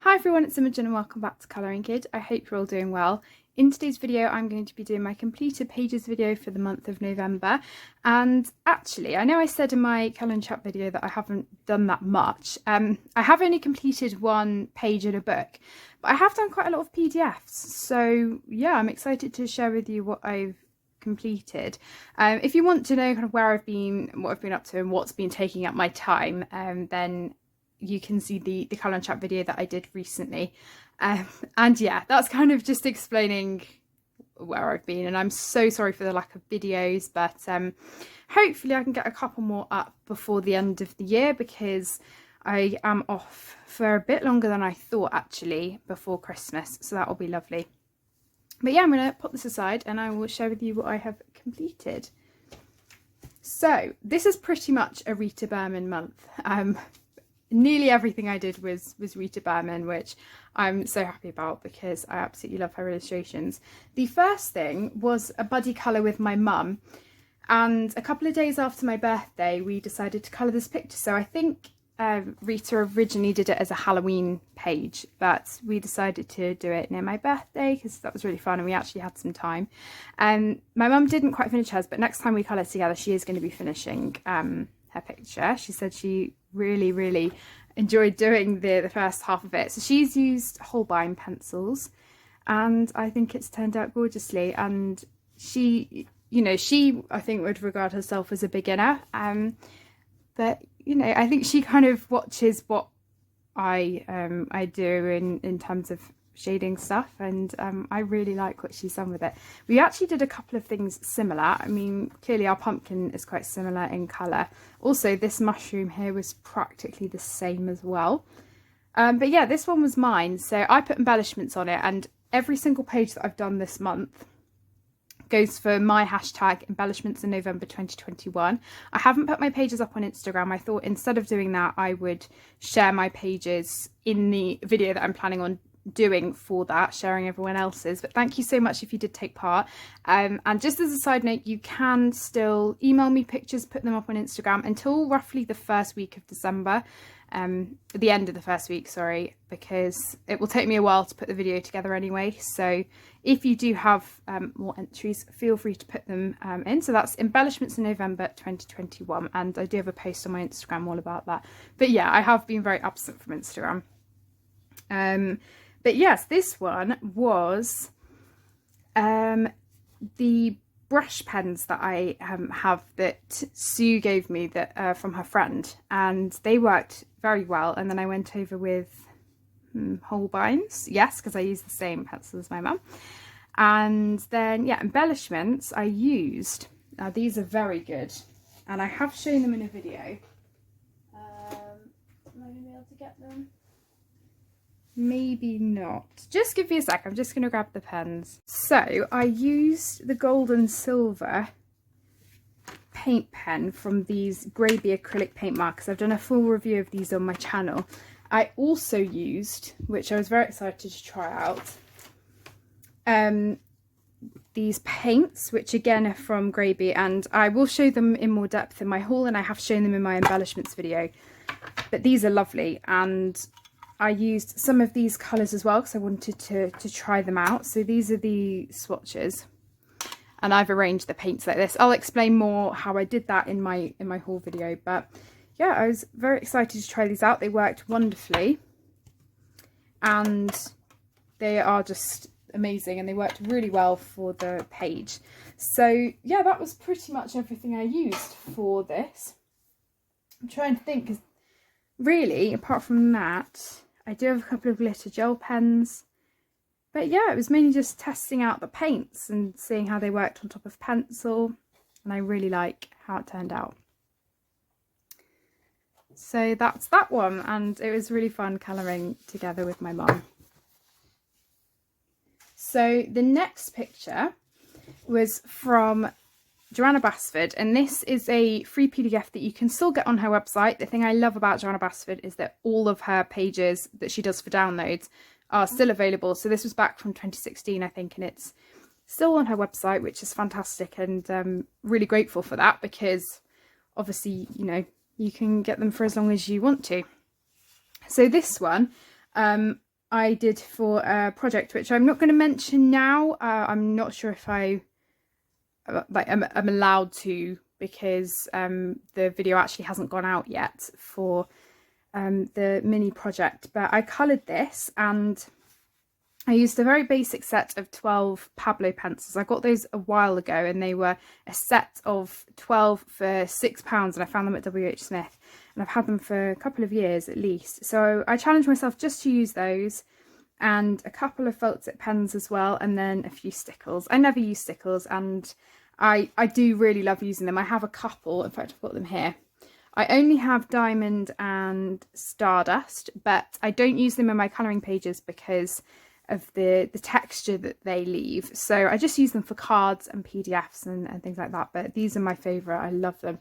Hi everyone, it's Imogen and welcome back to Colouring Kid. I hope you're all doing well. In today's video I'm going to be doing my completed pages video for the month of November, and actually I know I said in my Colouring Chat video that I haven't done that much. I have only completed one page in a book, but I have done quite a lot of PDFs, so yeah, I'm excited to share with you what I've completed. If you want to know kind of where I've been, what I've been up to and what's been taking up my time, then you can see the Colouring Chat video that I did recently. And yeah, that's kind of just explaining where I've been, and I'm so sorry for the lack of videos, but hopefully I can get a couple more up before the end of the year, because I am off for a bit longer than I thought actually before Christmas, so that will be lovely. But yeah, I'm going to put this aside and I will share with you what I have completed. So this is pretty much a Rita Berman month. Nearly everything I did was Rita Berman, which I'm so happy about because I absolutely love her illustrations. The first thing was a buddy colour with my mum, and a couple of days after my birthday we decided to colour this picture. So I think Rita originally did it as a Halloween page, but we decided to do it near my birthday because that was really fun and we actually had some time. My mum didn't quite finish hers, but next time we colour together she is going to be finishing her picture. She said she really enjoyed doing the first half of it, so she's used Holbein pencils and I think it's turned out gorgeously. And she, you know, she I think would regard herself as a beginner, but you know, I think she kind of watches what I do in terms of shading stuff, and I really like what she's done with it. We actually did a couple of things similar. I mean, clearly our pumpkin is quite similar in colour. Also, this mushroom here was practically the same as well. But yeah, this one was mine, so I put embellishments on it, and every single page that I've done this month goes for my hashtag embellishments in November 2021. I haven't put my pages up on Instagram. I thought instead of doing that I would share my pages in the video that I'm planning on doing for that, sharing everyone else's. But thank you so much if you did take part, and just as a side note, you can still email me pictures, put them up on Instagram until roughly the first week of December, the end of the first week, sorry, because it will take me a while to put the video together anyway. So if you do have more entries, feel free to put them in. So that's embellishments in November 2021, and I do have a post on my Instagram all about that. But yeah, I have been very absent from Instagram. But yes, this one was the brush pens that I have that Sue gave me that from her friend, and they worked very well. And then I went over with Holbeins, yes, because I use the same pencil as my mum. And then yeah, embellishments I used, these are very good and I have shown them in a video. Am I going to be able to get them? Maybe not. Just give me a sec, I'm just going to grab the pens. So I used the gold and silver paint pen from these Grey acrylic paint markers. I've done a full review of these on my channel. I also used, which I was very excited to try out, these paints, which again are from Grey, and I will show them in more depth in my haul, and I have shown them in my embellishments video. But these are lovely, and I used some of these colours as well because I wanted to try them out. So these are the swatches, and I've arranged the paints like this. I'll explain more how I did that in my haul video. But yeah, I was very excited to try these out. They worked wonderfully and they are just amazing, and they worked really well for the page. So yeah, that was pretty much everything I used for this. I'm trying to think, 'cause really apart from that I do have a couple of glitter gel pens, but yeah, it was mainly just testing out the paints and seeing how they worked on top of pencil, and I really like how it turned out. So that's that one, and it was really fun colouring together with my mum. So the next picture was from Joanna Basford, and this is a free PDF that you can still get on her website. The thing I love about Joanna Basford is that all of her pages that she does for downloads are still available. So this was back from 2016, I think, and it's still on her website, which is fantastic, and really grateful for that, because obviously, you know, you can get them for as long as you want to. So this one I did for a project, which I'm not going to mention now. I'm not sure if I'm allowed to, because the video actually hasn't gone out yet for the mini project. But I coloured this, and I used a very basic set of 12 Pablo pencils. I got those a while ago, and they were a set of 12 for £6, and I found them at WH Smith, and I've had them for a couple of years at least. So I challenged myself just to use those, and a couple of felt tip pens as well, and then a few stickles. I never use stickles, and I do really love using them. I have a couple, in fact I've got them here. I only have Diamond and Stardust, but I don't use them in my colouring pages because of the texture that they leave. So I just use them for cards and PDFs and things like that, but these are my favourite. I love them.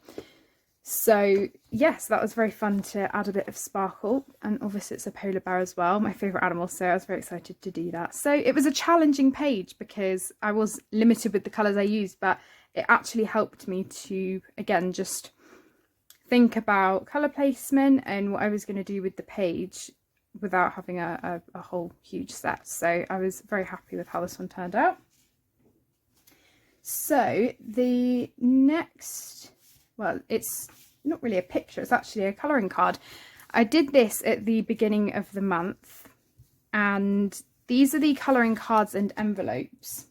So yes, that was very fun to add a bit of sparkle, and obviously it's a polar bear as well, my favourite animal, so I was very excited to do that. So it was a challenging page because I was limited with the colours I used, but it actually helped me to, again, just think about colour placement and what I was going to do with the page without having a whole huge set. So I was very happy with how this one turned out. So the next, well, it's not really a picture, it's actually a colouring card. I did this at the beginning of the month, and these are the colouring cards and envelopes.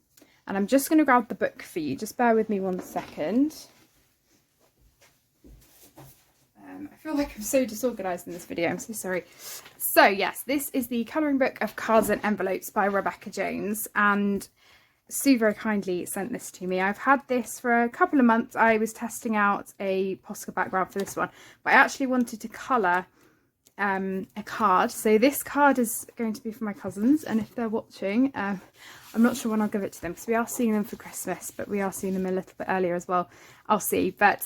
And I'm just going to grab the book for you, just bear with me 1 second. I feel like I'm so disorganised in this video, I'm so sorry. So yes, this is the colouring book of cards and envelopes by Rebecca Jones, and Sue very kindly sent this to me. I've had this for a couple of months. I was testing out a postcard background for this one, but I actually wanted to colour a card. So this card is going to be for my cousins, and if they're watching, I'm not sure when I'll give it to them because we are seeing them for Christmas, but we are seeing them a little bit earlier as well. I'll see. But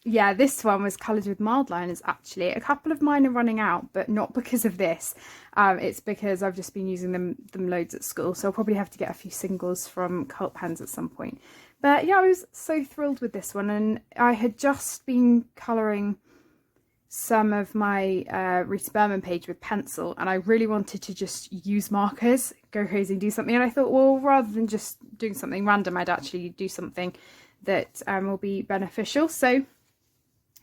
yeah, this one was coloured with mild liners actually. A couple of mine are running out, but not because of this. It's because I've just been using them loads at school, so I'll probably have to get a few singles from Cult Pens at some point. But yeah, I was so thrilled with this one, and I had just been colouring some of my Rita Berman page with pencil, and I really wanted to just use markers, go crazy and do something, and I thought, well, rather than just doing something random, I'd actually do something that will be beneficial. So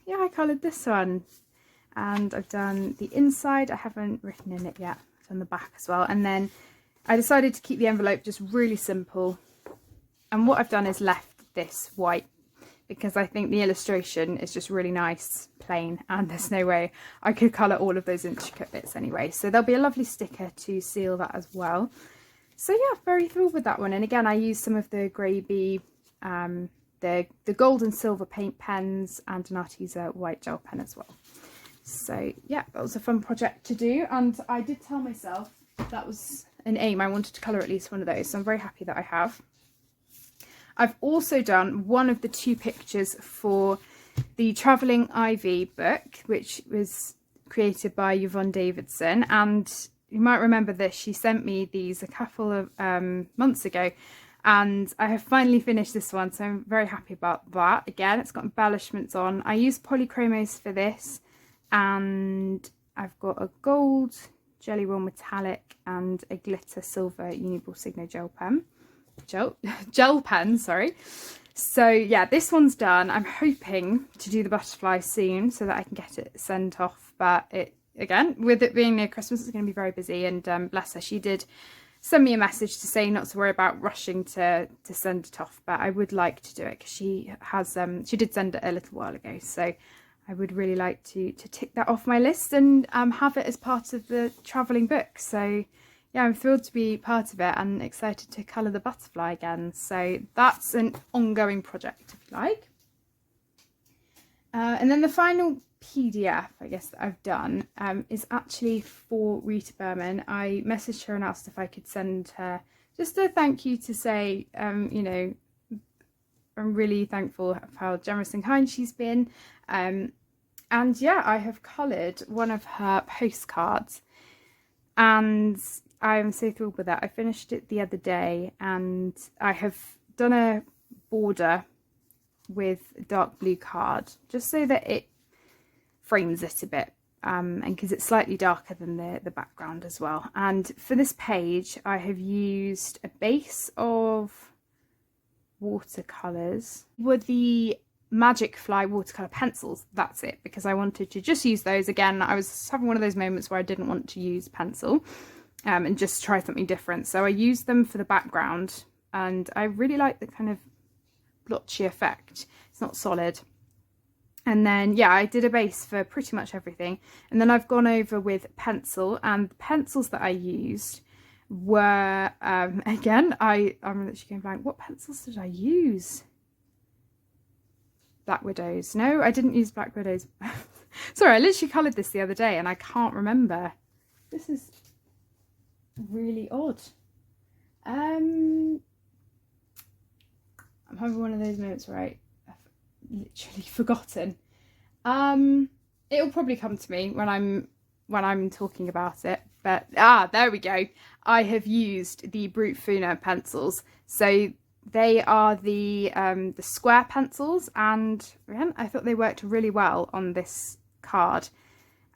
yeah, I coloured this one, and I've done the inside. I haven't written in it yet. I've done the back as well, and then I decided to keep the envelope just really simple, and what I've done is left this white because I think the illustration is just really nice, plain, and there's no way I could colour all of those intricate bits anyway. So there'll be a lovely sticker to seal that as well. So yeah, very thrilled with that one. And again, I used some of the Grey Bee, the gold and silver paint pens, and an Arteza white gel pen as well. So yeah, that was a fun project to do, and I did tell myself that was an aim. I wanted to colour at least one of those, so I'm very happy that I have. I've also done one of the 2 pictures for the Travelling Ivy book, which was created by Yvonne Davidson, and you might remember this, she sent me these a couple of months ago, and I have finally finished this one, so I'm very happy about that. Again, it's got embellishments on. I used polychromos for this, and I've got a gold Jelly Roll metallic and a glitter silver Uniball Signo gel pen. Gel pen, sorry. So yeah, this one's done. I'm hoping to do the butterfly soon so that I can get it sent off, but it, again, with it being near Christmas, it's going to be very busy, and bless her, she did send me a message to say not to worry about rushing to send it off, but I would like to do it because she has she did send it a little while ago, so I would really like to tick that off my list and have it as part of the travelling book. So yeah, I'm thrilled to be part of it and excited to colour the butterfly again. So that's an ongoing project, if you like. And then the final PDF, I guess, that I've done is actually for Rita Berman. I messaged her and asked if I could send her just a thank you to say, you know, I'm really thankful of how generous and kind she's been. And yeah, I have coloured one of her postcards, and I'm so thrilled with that. I finished it the other day, and I have done a border with dark blue card just so that it frames it a bit. and because it's slightly darker than the background as well. And for this page I have used a base of watercolours. Were the Magic Fly watercolour pencils, that's it, because I wanted to just use those. Again, I was having one of those moments where I didn't want to use pencil and just try something different, so I used them for the background, and I really like the kind of blotchy effect. It's not solid. And then yeah, I did a base for pretty much everything, and then I've gone over with pencil, and the pencils that I used were again, I'm literally going blank. What pencils did I use? Black Widows. No, I didn't use Black Widows. Sorry, I literally coloured this the other day and I can't remember. This is really odd. I'm having one of those moments where I've literally forgotten. It'll probably come to me when I'm talking about it. But there we go. I have used the Brute Funa pencils. So they are the square pencils, and again, I thought they worked really well on this card.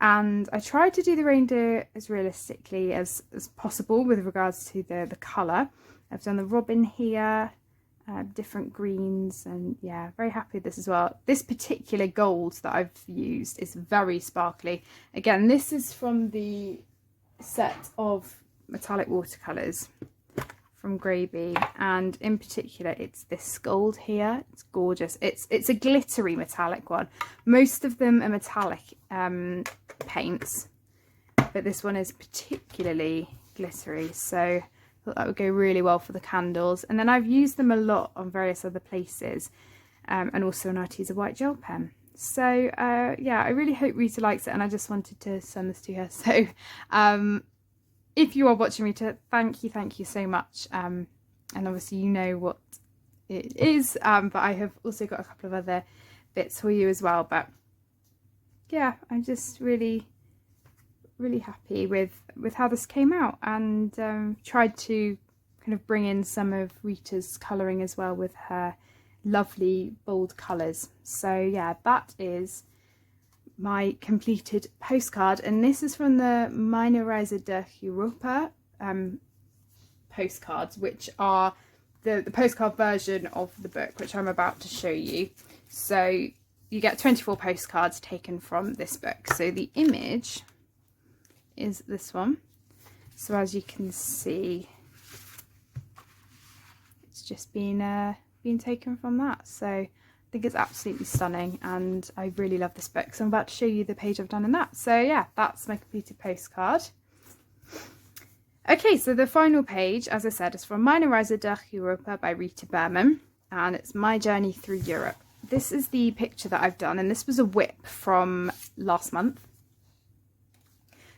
And I tried to do the reindeer as realistically as possible with regards to the colour. I've done the robin here, different greens, and yeah, very happy with this as well. This particular gold that I've used is very sparkly. Again, this is from the set of metallic watercolours from Graby, and in particular it's this gold here. It's gorgeous. It's a glittery metallic one. Most of them are metallic paints, but this one is particularly glittery, so I thought that would go really well for the candles. And then I've used them a lot on various other places, and also an Arteza white gel pen. So yeah, I really hope Rita likes it, and I just wanted to send this to her. So if you are watching, Rita, thank you so much. And obviously you know what it is, but I have also got a couple of other bits for you as well. But yeah, I'm just really happy with how this came out, and tried to kind of bring in some of Rita's colouring as well with her lovely bold colours. So yeah, that is my completed postcard, and this is from the Meine Reise durch Europa postcards, which are the postcard version of the book, which I'm about to show you. So you get 24 postcards taken from this book. So the image is this one. So as you can see, it's just been taken from that. So I think it's absolutely stunning, and I really love this book. So I'm about to show you the page I've done in that. So yeah, that's my completed postcard. Okay, so the final page, as I said, is from Meine Reise durch Europa by Rita Berman, and it's my journey through Europe. This is the picture that I've done, and this was a whip from last month.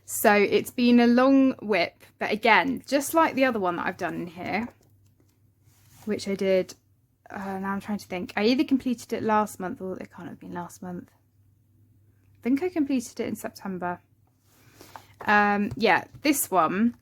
So it's been a long whip, but again, just like the other one that I've done in here, which I did, now I'm trying to think, I either completed it last month, or it can't have been last month. I think I completed it in September. Yeah, this one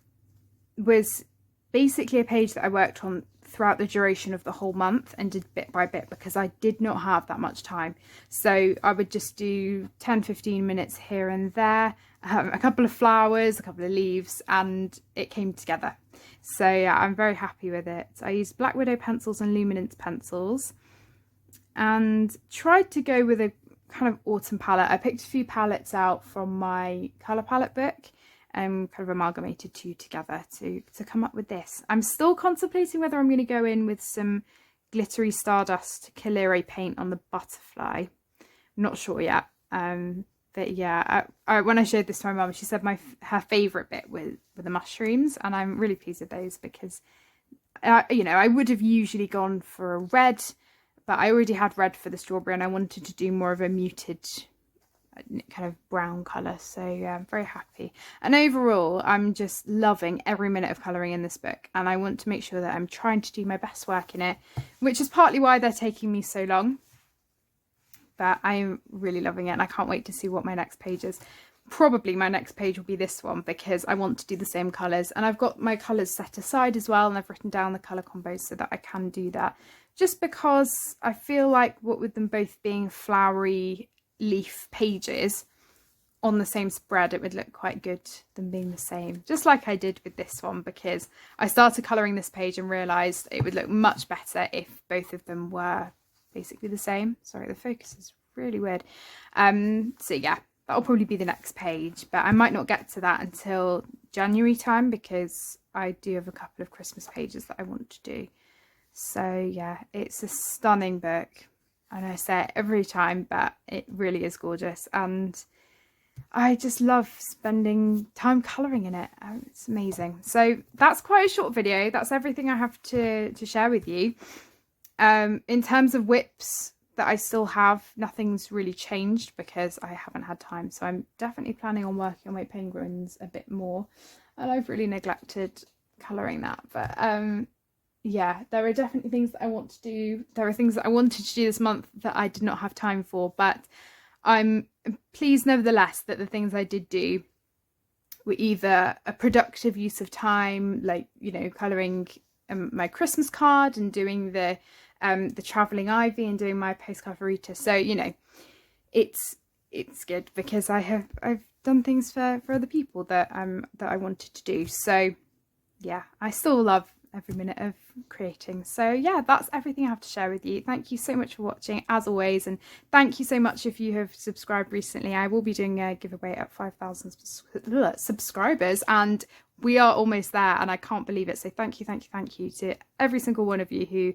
was basically a page that I worked on throughout the duration of the whole month and did bit by bit, because I did not have that much time. So I would just do 10-15 minutes here and there, a couple of flowers, a couple of leaves, and it came together. So yeah, I'm very happy with it. I used Black Widow pencils and luminance pencils, and tried to go with a kind of autumn palette. I picked a few palettes out from my colour palette book and kind of amalgamated two together to come up with this. I'm still contemplating whether I'm going to go in with some glittery Stardust Calero paint on the butterfly. I'm not sure yet. But yeah, when I showed this to my mum, she said her favourite bit were the mushrooms, and I'm really pleased with those, because you know, I would have usually gone for a red, but I already had red for the strawberry, and I wanted to do more of a muted kind of brown colour. So yeah, I'm very happy, and overall I'm just loving every minute of colouring in this book, and I want to make sure that I'm trying to do my best work in it, which is partly why they're taking me so long. But I'm really loving it, and I can't wait to see what my next page is. Probably my next page will be this one, because I want to do the same colours, and I've got my colours set aside as well, and I've written down the colour combos so that I can do that, just because I feel like what with them both being flowery leaf pages, on the same spread, it would look quite good than being the same, just like I did with this one, because I started colouring this page and realised it would look much better if both of them were basically the same. Sorry, the focus is really weird. So yeah, that'll probably be the next page, but I might not get to that until January time, because I do have a couple of Christmas pages that I want to do. So yeah, it's a stunning book, and I say it every time, but it really is gorgeous, and I just love spending time colouring in it. It's amazing. So that's quite a short video. That's everything I have to share with you. In terms of whips that I still have, nothing's really changed because I haven't had time. So I'm definitely planning on working on my penguins a bit more. And I've really neglected colouring that. But yeah, there are definitely things that I want to do. There are things that I wanted to do this month that I did not have time for. But I'm pleased nevertheless that the things I did do were either a productive use of time, like, you know, colouring my Christmas card and doing the travelling ivy and doing my postcard for Rita. So, you know, it's good because I've done things for other people that I wanted to do. So yeah, I still love every minute of creating. So yeah, that's everything I have to share with you. Thank you so much for watching, as always, and thank you so much if you have subscribed recently. I will be doing a giveaway at 5,000 subscribers, and we are almost there, and I can't believe it. So thank you to every single one of you who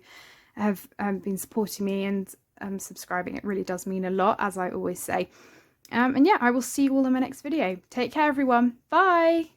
have been supporting me and subscribing. It really does mean a lot, as I always say. And yeah, I will see you all in my next video. Take care, everyone. Bye.